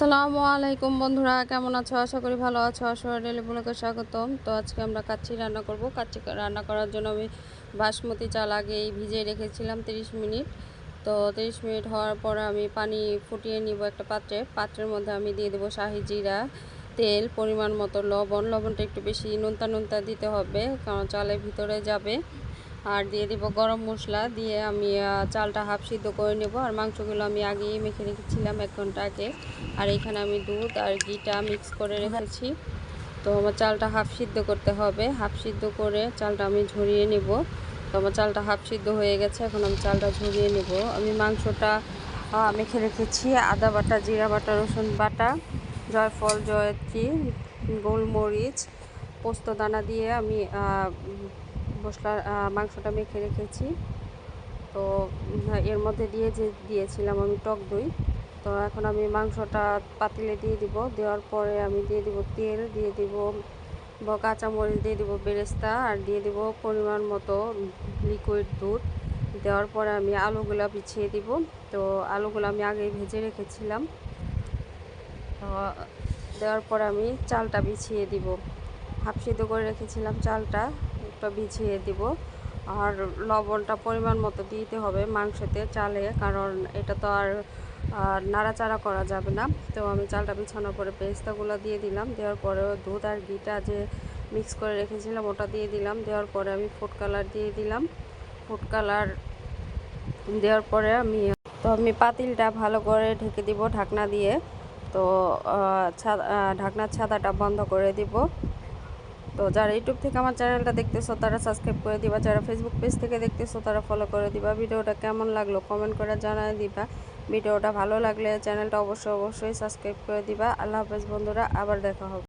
আসসালামু আলাইকুম বন্ধুরা, কেমন আছো? আশা করি ভালো আছো। আসলে ডেলি ব্লগে স্বাগতম। তো আজকে আমরা কাচ্চি রান্না করব। কাচ্চি রান্না করার জন্য আমি বাসমতি চাল আগেই ভিজিয়ে রেখেছিলাম 30 মিনিট। তো 30 মিনিট হওয়ার পর আমি পানি ফুটিয়ে নিব একটা পাত্রের মধ্যে আমি দিয়ে দেবো শাহি জিরা, তেল, পরিমাণ মতো লবণটা একটু বেশি নোনতা দিতে হবে, কারণ চালের ভিতরে যাবে। আর দিয়ে দিব গরম মশলা, দিয়ে আমি চালটা হাফ সিদ্ধ করে নেব। আর মাংসগুলো আমি আগেই মেখে রেখেছিলাম 1 ঘন্টা আগে। আর এখানে আমি দুধ আর ঘিটা মিক্স করে রেখেছি। তো আমার চালটা হাফ সিদ্ধ করতে হবে। হাফ সিদ্ধ করে চালটা আমি ঝরিয়ে নেব। তো আমার চালটা হাফ সিদ্ধ হয়ে গেছে, এখন আমি চালটা ঝরিয়ে নেব। আমি মাংসটা মেখে রেখেছি আদা বাটা, জিরা বাটা, রসুন বাটা, জয়ফল, জয়ত্রী, গোলমরিচ, পোস্তদানা দিয়ে আমি মশলা মাংসটা মেখে রেখেছি। তো এর মধ্যে দিয়েছিলাম আমি টক দই। তো এখন আমি মাংসটা পাতিলে দিয়ে দিব। দেওয়ার পরে আমি দিয়ে দিব তেল, দিয়ে দিব কাঁচামরিচ, দিয়ে দিব বেরেস্তা, আর দিয়ে দিব পরিমাণ মতো লিকুইড দুধ। দেওয়ার পরে আমি আলুগুলো বিছিয়ে দিব। তো আলুগুলো আমি আগেই ভেজে রেখেছিলাম। তো দেওয়ার পরে আমি চালটা বিছিয়ে দিব। হাফ সিদ্ধ করে রেখেছিলাম চালটা, একটু বিছিয়ে দিব। আর লবণটা পরিমাণ মতো দিতে হবে মাংসতে, চালে, কারণ এটা তো আর নাড়াচাড়া করা যাবে না। তো আমি চালটা বিছানোর পরে পেস্তাগুলো দিয়ে দিলাম। দেওয়ার পরে দুধ আর ঘিটা যে মিক্স করে রেখেছিলাম ওটা দিয়ে দিলাম। দেওয়ার পরে আমি ফুড কালার দিয়ে দিলাম। ফুড কালার দেওয়ার পরে আমি পাতিলটা ভালো করে ঢেকে দিব ঢাকনা দিয়ে। তো ঢাকনার ছাতাটা বন্ধ করে দিব। তো যারা ইউটিউব থেকে আমার চ্যানেলটা দেখতেছো তারা সাবস্ক্রাইব করে দিবা, যারা ফেসবুক পেজ থেকে দেখতেছো তারা ফলো করে দিবা। ভিডিওটা কেমন লাগলো কমেন্ট করে জানিয়ে দিবা। ভিডিওটা ভালো লাগলে চ্যানেলটা অবশ্যই সাবস্ক্রাইব করে দিবা। আল্লাহ হাফেজ বন্ধুরা, আবার দেখা হবে।